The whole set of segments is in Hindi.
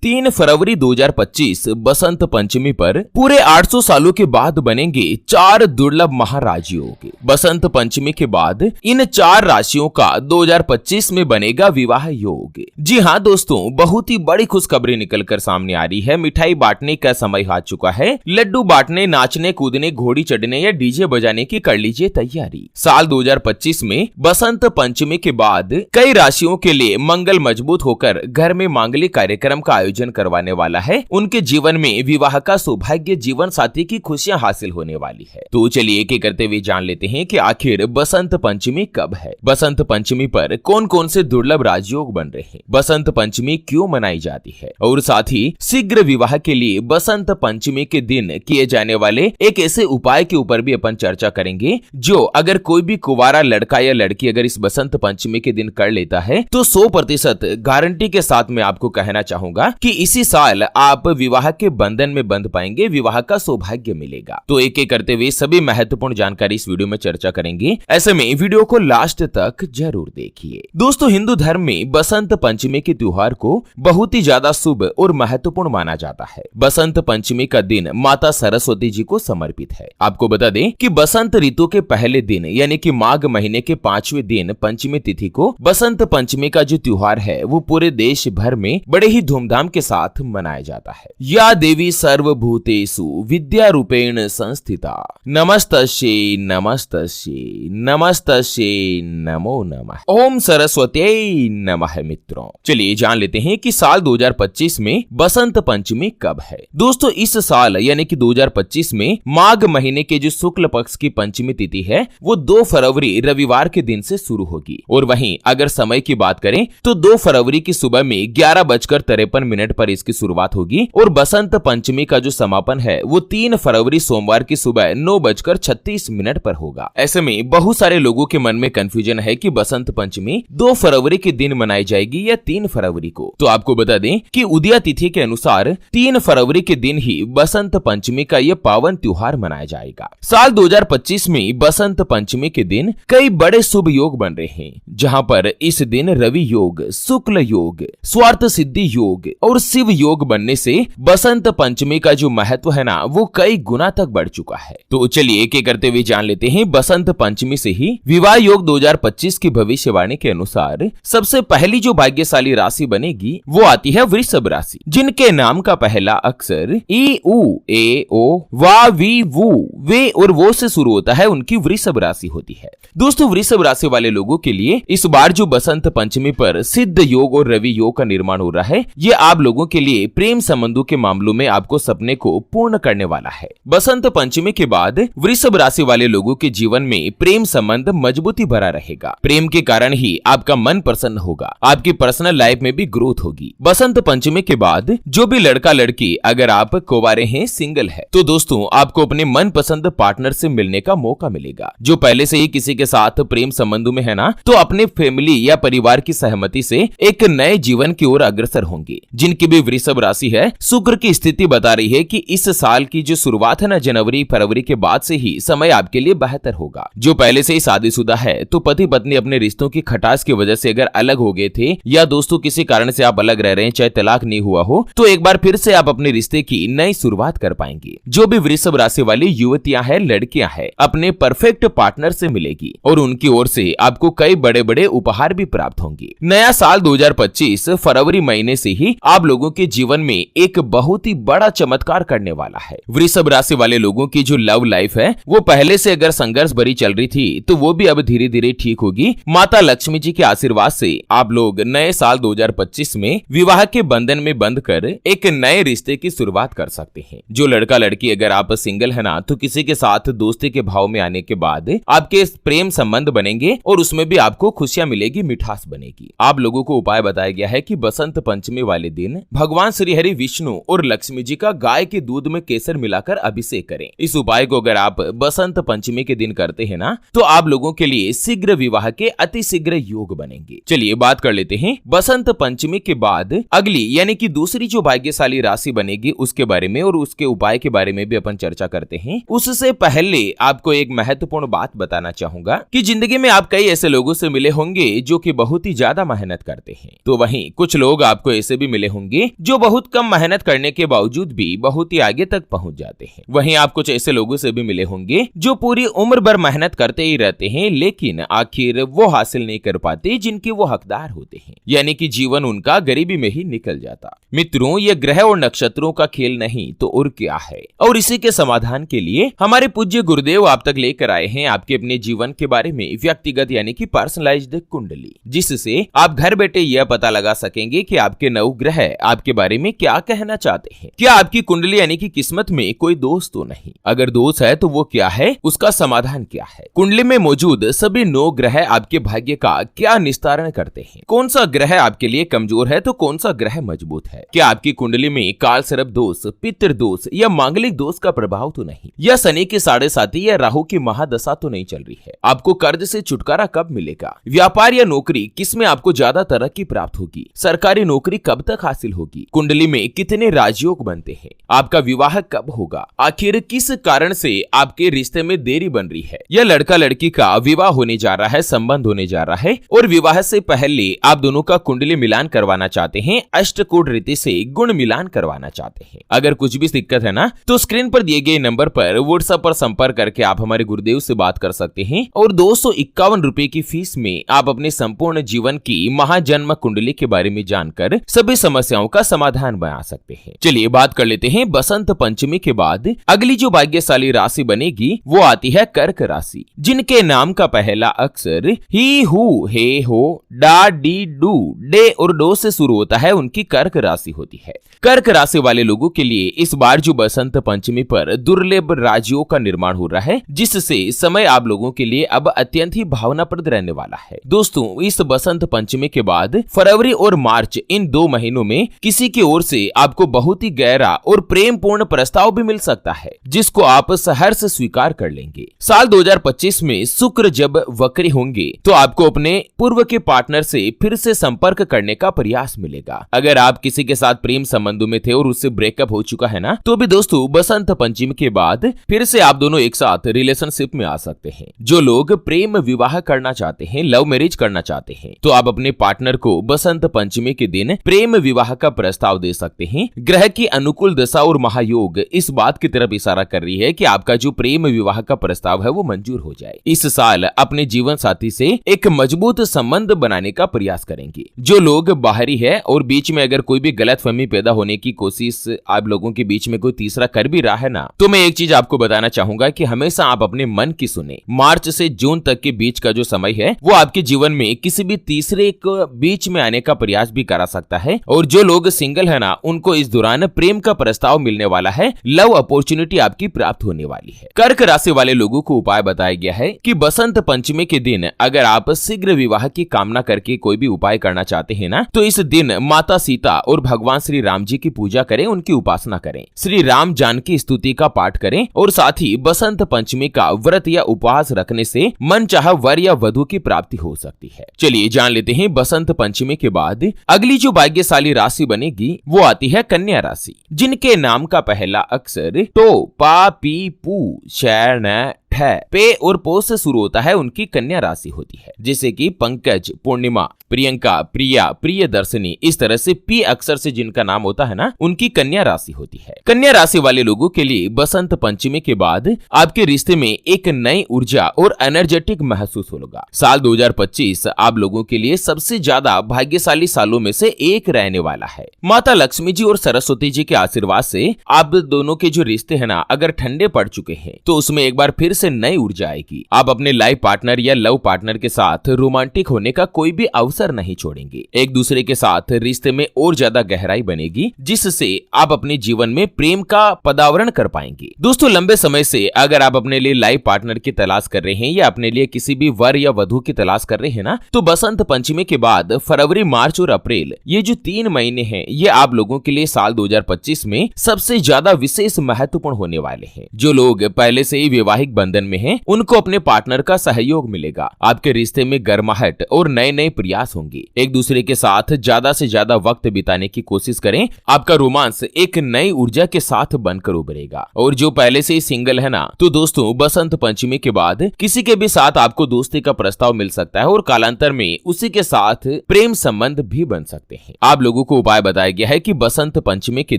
3 फरवरी 2025 बसंत पंचमी पर पूरे 800 सालों के बाद बनेंगे 4 दुर्लभ महाराजयोग। बसंत पंचमी के बाद इन 4 राशियों का 2025 में बनेगा विवाह योग। जी हाँ दोस्तों, बहुत ही बड़ी खुशखबरी निकलकर सामने आ रही है। मिठाई बांटने का समय आ चुका है। लड्डू बांटने, नाचने कूदने, घोड़ी चढ़ने या डीजे बजाने की कर लीजिए तैयारी। साल 2025 में बसंत पंचमी के बाद कई राशियों के लिए मंगल मजबूत होकर घर में मांगलिक कार्यक्रम का आयोजन करवाने वाला है। उनके जीवन में विवाह का सौभाग्य, जीवन साथी की खुशियां हासिल होने वाली है। तो चलिए एक एक करते हुए जान लेते हैं कि आखिर बसंत पंचमी कब है। बसंत पंचमी पर कौन कौन से दुर्लभ राजयोग बन रहे हैं, बसंत पंचमी क्यों मनाई जाती है, और साथ ही शीघ्र विवाह के लिए बसंत पंचमी के दिन किए जाने वाले एक ऐसे उपाय के ऊपर भी अपन चर्चा करेंगे जो अगर कोई भी कुंवारा लड़का या लड़की अगर इस बसंत पंचमी के दिन कर लेता है तो 100% गारंटी के साथ मैं आपको कहना चाहूंगा कि इसी साल आप विवाह के बंधन में बंध पाएंगे, विवाह का सौभाग्य मिलेगा। तो एक एक करते हुए सभी महत्वपूर्ण जानकारी इस वीडियो में चर्चा करेंगे। ऐसे में वीडियो को लास्ट तक जरूर देखिए। दोस्तों, हिंदू धर्म में बसंत पंचमी के त्योहार को बहुत ही ज्यादा शुभ और महत्वपूर्ण माना जाता है। बसंत पंचमी का दिन माता सरस्वती जी को समर्पित है। आपको बता दें कि बसंत ऋतु के पहले दिन यानी कि माघ महीने के 5वें दिन पंचमी तिथि को बसंत पंचमी का जो त्योहार है वो पूरे देश भर में बड़े ही धूमधाम के साथ मनाया जाता है। या देवी सर्वभूतेषु विद्या रूपेण संस्थिता नमस्तस्यै नमस्तस्यै नमस्तस्यै नमो नमः। ओम सरस्वत्यै नमः। मित्रों, चलिए जान लेते हैं कि साल 2025 में बसंत पंचमी कब है। दोस्तों, इस साल यानी कि 2025 में माघ महीने के जो शुक्ल पक्ष की पंचमी तिथि है वो 2 फरवरी रविवार के दिन से शुरू होगी। और वहीं अगर समय की बात करें तो 2 फरवरी की सुबह में 11:53 पर इसकी शुरुआत होगी और बसंत पंचमी का जो समापन है वो 3 फरवरी सोमवार की सुबह 9:36 पर होगा। ऐसे में बहुत सारे लोगों के मन में कंफ्यूजन है कि बसंत पंचमी 2 फरवरी के दिन मनाई जाएगी या 3 फरवरी को। तो आपको बता दें कि उदया तिथि के अनुसार 3 फरवरी के दिन ही बसंत पंचमी का यह पावन त्योहार मनाया जाएगा। साल 2025 में बसंत पंचमी के दिन कई बड़े शुभ योग बन रहे हैं, जहां पर इस दिन रवि योग, शुक्ल योग, स्वार्थ सिद्धि योग और शिव योग बनने से बसंत पंचमी का जो महत्व है ना वो कई गुना तक बढ़ चुका है। तो चलिए एक एक करते हुए जान लेते हैं बसंत पंचमी से ही विवाह योग 2025 की भविष्यवाणी के अनुसार सबसे पहली जो भाग्यशाली राशि बनेगी वो आती है वृषभ राशि, जिनके नाम का पहला अक्षर ई उ ए ओ वा वी वू वे और वो से शुरू होता है, उनकी वृषभ राशि होती है। दोस्तों, वृषभ राशि वाले लोगों के लिए इस बार जो बसंत पंचमी पर सिद्ध योग और रवि योग का निर्माण हो रहा है, ये आप लोगों के लिए प्रेम संबंधों के मामलों में आपको सपने को पूर्ण करने वाला है। बसंत पंचमी के बाद वृषभ राशि वाले लोगों के जीवन में प्रेम संबंध मजबूती भरा रहेगा। प्रेम के कारण ही आपका मन प्रसन्न होगा, आपकी पर्सनल लाइफ में भी ग्रोथ होगी। बसंत पंचमी के बाद जो भी लड़का लड़की अगर आप कुंवारे हैं, सिंगल है, तो दोस्तों आपको अपने मनपसंद पार्टनर से मिलने का मौका मिलेगा। जो पहले से ही किसी के साथ प्रेम संबंधों में है ना, तो अपने फैमिली या परिवार की सहमति से एक नए जीवन की ओर अग्रसर होंगे। जिनकी भी वृषभ राशि है, शुक्र की स्थिति बता रही है कि इस साल की जो शुरुआत है ना, जनवरी फरवरी के बाद से ही समय आपके लिए बेहतर होगा। जो पहले से ही शादीशुदा है तो पति पत्नी अपने रिश्तों की खटास की वजह से अगर अलग हो गए थे या दोस्तों किसी कारण से आप अलग रह रहे हैं, चाहे तलाक नहीं हुआ हो, तो एक बार फिर से आप अपने रिश्ते की नई शुरुआत कर पाएंगे। जो भी वृषभ राशि वाली युवतियां हैं, लड़कियां हैं, अपने परफेक्ट पार्टनर से मिलेगी और उनकी ओर से आपको कई बड़े बड़े उपहार भी प्राप्त होंगे। नया साल 2025 फरवरी महीने से ही आप लोगों के जीवन में एक बहुत ही बड़ा चमत्कार करने वाला है। वृषभ राशि वाले लोगों की जो लव लाइफ है वो पहले से अगर संघर्ष भरी चल रही थी तो वो भी अब धीरे धीरे ठीक होगी। माता लक्ष्मी जी के आशीर्वाद से आप लोग नए साल 2025 में विवाह के बंधन में बंधकर एक नए रिश्ते की शुरुआत कर सकते हैं। जो लड़का लड़की अगर आप सिंगल है ना, तो किसी के साथ दोस्ती के भाव में आने के बाद आपके प्रेम संबंध बनेंगे और उसमें भी आपको खुशियां मिलेगी, मिठास बनेगी। आप लोगों को उपाय बताया गया है कि बसंत पंचमी वाले दिन भगवान श्री हरि विष्णु और लक्ष्मी जी का गाय के दूध में केसर मिलाकर अभिषेक करें। इस उपाय को अगर आप बसंत पंचमी के दिन करते हैं ना, तो आप लोगों के लिए शीघ्र विवाह के अति शीघ्र योग बनेंगे। चलिए बात कर लेते हैं बसंत पंचमी के बाद अगली यानी कि दूसरी जो भाग्यशाली राशि बनेगी उसके बारे में और उसके उपाय के बारे में भी अपन चर्चा करते हैं। उससे पहले आपको एक महत्वपूर्ण बात बताना चाहूंगा कि जिंदगी में आप कई ऐसे लोगों से मिले होंगे जो कि बहुत ही ज्यादा मेहनत करते हैं, तो वहीं कुछ लोग आपको ऐसे भी मिले होंगे जो बहुत कम मेहनत करने के बावजूद भी बहुत ही आगे तक पहुंच जाते हैं। वहीं आप कुछ ऐसे लोगों से भी मिले होंगे जो पूरी उम्र भर मेहनत करते ही रहते हैं, लेकिन आखिर वो हासिल नहीं कर पाते जिनके वो हकदार होते हैं, यानी कि जीवन उनका गरीबी में ही निकल जाता। मित्रों, ये ग्रह और नक्षत्रों का खेल नहीं तो और क्या है, और इसी के समाधान के लिए हमारे पूज्य गुरुदेव आप तक लेकर आए हैं आपके अपने जीवन के बारे में व्यक्तिगत यानी कि पर्सनलाइज्ड कुंडली, जिससे आप घर बैठे यह पता लगा सकेंगे कि आपके नवग्रह आपके बारे में क्या कहना चाहते हैं। क्या आपकी कुंडली यानी कि किस्मत में कोई दोष तो नहीं? अगर दोष है तो वो क्या है, उसका समाधान क्या है? कुंडली में मौजूद सभी 9 ग्रह आपके भाग्य का क्या निस्तारण करते हैं? कौन सा ग्रह आपके लिए कमजोर है तो कौन सा ग्रह मजबूत है? क्या आपकी कुंडली में काल सर्प दोष, पितृ दोष या मांगलिक दोष का प्रभाव तो नहीं, या शनि की 7.5 या राहु की महादशा तो नहीं चल रही है? आपको कर्ज से छुटकारा कब मिलेगा? व्यापार या नौकरी किसमें आपको ज्यादा तरक्की प्राप्त होगी? सरकारी नौकरी कब तक हासिल होगी? कुंडली में कितने राजयोग बनते हैं? आपका विवाह कब होगा? आखिर किस कारण से आपके रिश्ते में देरी बन रही है? या लड़का लड़की का विवाह होने जा रहा है, संबंध होने जा रहा है, और विवाह से पहले आप दोनों का कुंडली मिलान करवाना चाहते हैं, अष्टकोण रीति से गुण मिलान करवाना चाहते हैं। अगर कुछ भी दिक्कत है ना, तो स्क्रीन पर दिए गए नंबर पर व्हाट्सएप पर संपर्क करके आप हमारे गुरुदेव से बात कर सकते हैं, और 251 रुपए की फीस में आप अपने संपूर्ण जीवन की महाजन्म कुंडली के बारे में जानकर सभी समस्याओं का समाधान बना सकते हैं। चलिए बात कर लेते हैं बसंत पंचमी के बाद अगली जो भाग्यशाली राशि बनेगी वो आती है कर्क राशि, जिनके नाम का पहला अक्षर ही, हु, हे, हो, डा, डी, डू, डे और डो से शुरू होता है, उनकी कर्क राशि होती है। कर्क राशि वाले लोगों के लिए इस बार जो बसंत पंचमी पर दुर्लभ राजयोग का निर्माण हो रहा है, जिससे समय आप लोगों के लिए अब अत्यंत ही भावनाप्रद रहने वाला है। दोस्तों, इस बसंत पंचमी के बाद फरवरी और मार्च, इन 2 महीनों में किसी की ओर से आपको बहुत ही गहरा और प्रेम पूर्ण प्रस्ताव भी मिल सकता है, जिसको आप सहर्ष स्वीकार कर लेंगे। साल 2025 में शुक्र जब वक्री होंगे तो आपको अपने पूर्व के पार्टनर से फिर से संपर्क करने का प्रयास मिलेगा। अगर आप किसी के साथ प्रेम संबंधों में थे और उससे ब्रेकअप हो चुका है ना, तो भी दोस्तों बसंत पंचमी के बाद फिर से आप दोनों एक साथ रिलेशनशिप में आ सकते हैं। जो लोग प्रेम विवाह करना चाहते हैं, लव मैरिज करना चाहते हैं, तो आप अपने पार्टनर को बसंत पंचमी के दिन प्रेम विवाह का प्रस्ताव दे सकते हैं। ग्रह की अनुकूल दशा और महायोग इस बात की तरफ इशारा कर रही है कि आपका जो प्रेम विवाह का प्रस्ताव है वो मंजूर हो जाए। इस साल अपने जीवन साथी से एक मजबूत संबंध बनाने का प्रयास करेंगे। जो लोग बाहरी है और बीच में अगर कोई भी गलतफहमी पैदा होने की कोशिश आप लोगों के बीच में कोई तीसरा कर भी रहा है ना, तो मैं एक चीज आपको बताना चाहूंगा कि हमेशा आप अपने मन की सुने। मार्च से जून तक के बीच का जो समय है वो आपके जीवन में किसी भी तीसरे को बीच में आने का प्रयास भी करा सकता है, और जो लोग सिंगल है ना, उनको इस दौरान प्रेम का प्रस्ताव मिलने वाला है, लव अपॉर्चुनिटी आपकी प्राप्त होने वाली है। कर्क राशि वाले लोगों को उपाय बताया गया है कि बसंत पंचमी के दिन अगर आप शीघ्र विवाह की कामना करके कोई भी उपाय करना चाहते हैं ना, तो इस दिन माता सीता और भगवान श्री राम जी की पूजा करें, उनकी उपासना करें, श्री राम जानकी स्तुति का पाठ करें, और साथ ही बसंत पंचमी का व्रत या उपवास रखने से मनचाहा वर या वधु की प्राप्ति हो सकती है। चलिए जान लेते हैं बसंत पंचमी के बाद अगली जो भाग्यशाली राशि बनेगी वो आती है कन्या राशि, जिनके नाम का पहला अक्षर तो, पा, पी, पू, शैण, पे और पो से शुरू होता है, उनकी कन्या राशि होती है। जैसे कि पंकज, पूर्णिमा, प्रियंका, प्रिया, प्रियदर्शनी, इस तरह से पी अक्षर से जिनका नाम होता है ना, उनकी कन्या राशि होती है। कन्या राशि वाले लोगों के लिए बसंत पंचमी के बाद आपके रिश्ते में एक नई ऊर्जा और एनर्जेटिक महसूस होगा। साल 2025 आप लोगों के लिए सबसे ज्यादा भाग्यशाली सालों में से एक रहने वाला है। माता लक्ष्मी जी और सरस्वती जी के आशीर्वाद से आप दोनों के जो रिश्ते हैं ना, अगर ठंडे पड़ चुके हैं तो उसमें एक बार फिर से नई ऊर्जा आएगी। आप अपने लाइफ पार्टनर या लव पार्टनर के साथ रोमांटिक होने का कोई भी अवसर नहीं छोड़ेंगे। एक दूसरे के साथ रिश्ते में और ज्यादा गहराई बनेगी, जिससे आप अपने जीवन में प्रेम का पदावरण कर पाएंगे। दोस्तों, लंबे समय से अगर आप अपने लिए लाइफ पार्टनर की तलाश कर रहे हैं या अपने लिए किसी भी वर या वधु की तलाश कर रहे हैं ना, तो बसंत पंचमी के बाद फरवरी, मार्च और अप्रैल, ये जो 3 महीने हैं, ये आप लोगों के लिए साल 2025 में सबसे ज्यादा विशेष महत्वपूर्ण होने वाले हैं। जो लोग पहले से ही वैवाहिक बंधन में हैं, उनको अपने पार्टनर का सहयोग मिलेगा। आपके रिश्ते में गर्माहट और नए नए प्रयास उदास होंगे। एक दूसरे के साथ ज्यादा से ज्यादा वक्त बिताने की कोशिश करें। आपका रोमांस एक नई ऊर्जा के साथ बनकर उभरेगा। और जो पहले से ही सिंगल है ना, तो दोस्तों बसंत पंचमी के बाद किसी के भी साथ आपको दोस्ती का प्रस्ताव मिल सकता है और कालांतर में उसी के साथ प्रेम संबंध भी बन सकते हैं। आप लोगों को उपाय बताया गया है कि बसंत पंचमी के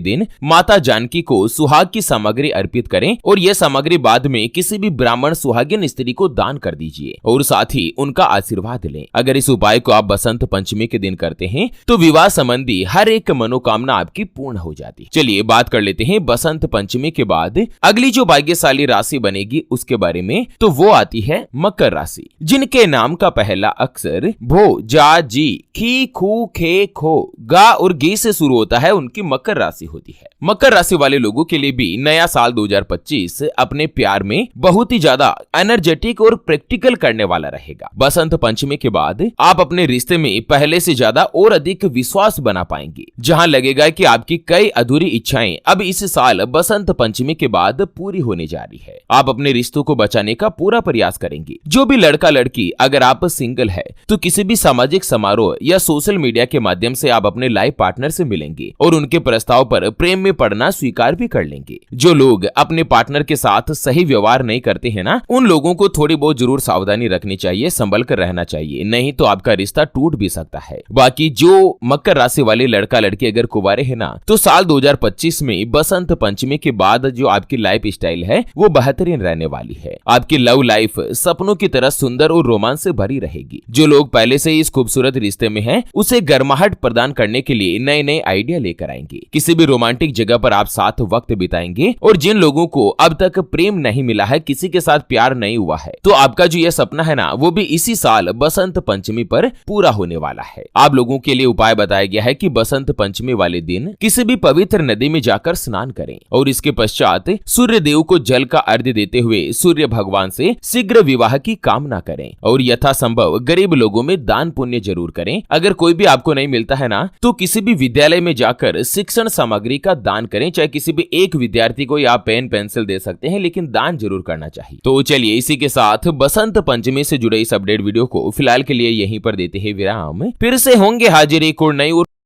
दिन माता जानकी को सुहाग की सामग्री अर्पित करें और यह सामग्री बाद में किसी भी ब्राह्मण सुहागिन स्त्री को दान कर दीजिए और साथ ही उनका आशीर्वाद लें। अगर इस उपाय को आप बसंत पंचमी के दिन करते हैं तो विवाह संबंधी हर एक मनोकामना आपकी पूर्ण हो जाती है। चलिए बात कर लेते हैं बसंत पंचमी के बाद अगली जो भाग्यशाली राशि बनेगी उसके बारे में। तो वो आती है मकर राशि, जिनके नाम का पहला अक्षर भो, जा, जी, खी, खू, खे, खो, गा और गे से शुरू होता है, उनकी मकर राशि होती है। मकर राशि वाले लोगों के लिए भी नया साल 2025 अपने प्यार में बहुत ही ज्यादा एनर्जेटिक और प्रैक्टिकल करने वाला रहेगा। बसंत पंचमी के बाद आप अपने रिश्ते में पहले से ज्यादा और अधिक विश्वास बना पाएंगे, जहां लगेगा कि आपकी कई अधूरी इच्छाएं अब इस साल बसंत पंचमी के बाद पूरी होने जा रही है। आप अपने रिश्तों को बचाने का पूरा प्रयास करेंगे। जो भी लड़का लड़की अगर आप सिंगल है तो किसी भी सामाजिक समारोह या सोशल मीडिया के माध्यम से आप अपने लाइफ पार्टनर से मिलेंगे और उनके प्रस्ताव पर प्रेम में पड़ना स्वीकार भी कर लेंगे। जो लोग अपने पार्टनर के साथ सही व्यवहार नहीं करते हैं ना, उन लोगों को थोड़ी बहुत जरूर सावधानी रखनी चाहिए, संभल कर रहना चाहिए, नहीं तो आपका रिश्ता टूट भी सकता है। बाकी जो मकर राशि वाले लड़का लड़की अगर कुंवारे है ना, तो साल 2025 में बसंत पंचमी के बाद जो आपकी लाइफ स्टाइल है वो बेहतरीन रहने वाली है। आपकी लव लाइफ सपनों की तरह सुंदर और रोमांच से भरी रहेगी। जो लोग पहले से ही इस खूबसूरत रिश्ते में हैं, उसे गर्माहट प्रदान करने के लिए नए नए आइडिया लेकर आएंगे। किसी भी रोमांटिक जगह पर आप साथ वक्त बिताएंगे और जिन लोगों को अब तक प्रेम नहीं मिला है, किसी के साथ प्यार नहीं हुआ है, तो आपका जो यह सपना है ना, वो भी इसी साल बसंत पंचमी पर पूरा होने वाला है। आप लोगों के लिए उपाय बताया गया है कि बसंत पंचमी वाले दिन किसी भी पवित्र नदी में जाकर स्नान करें और इसके पश्चात सूर्य देव को जल का अर्घ्य देते हुए सूर्य भगवान से शीघ्र विवाह की कामना करें और यथासंभव गरीब लोगों में दान पुण्य जरूर करें। अगर कोई भी आपको नहीं मिलता है ना, तो किसी भी विद्यालय में जाकर शिक्षण सामग्री का दान करें। चाहे किसी भी एक विद्यार्थी को या पेन पेंसिल दे सकते हैं, लेकिन दान जरूर करना चाहिए। तो चलिए इसी के साथ बसंत पंचमी से जुड़े इस अपडेट वीडियो को फिलहाल के लिए यहीं पर देते हैं विराम। फिर से होंगे हाजिर एक और नई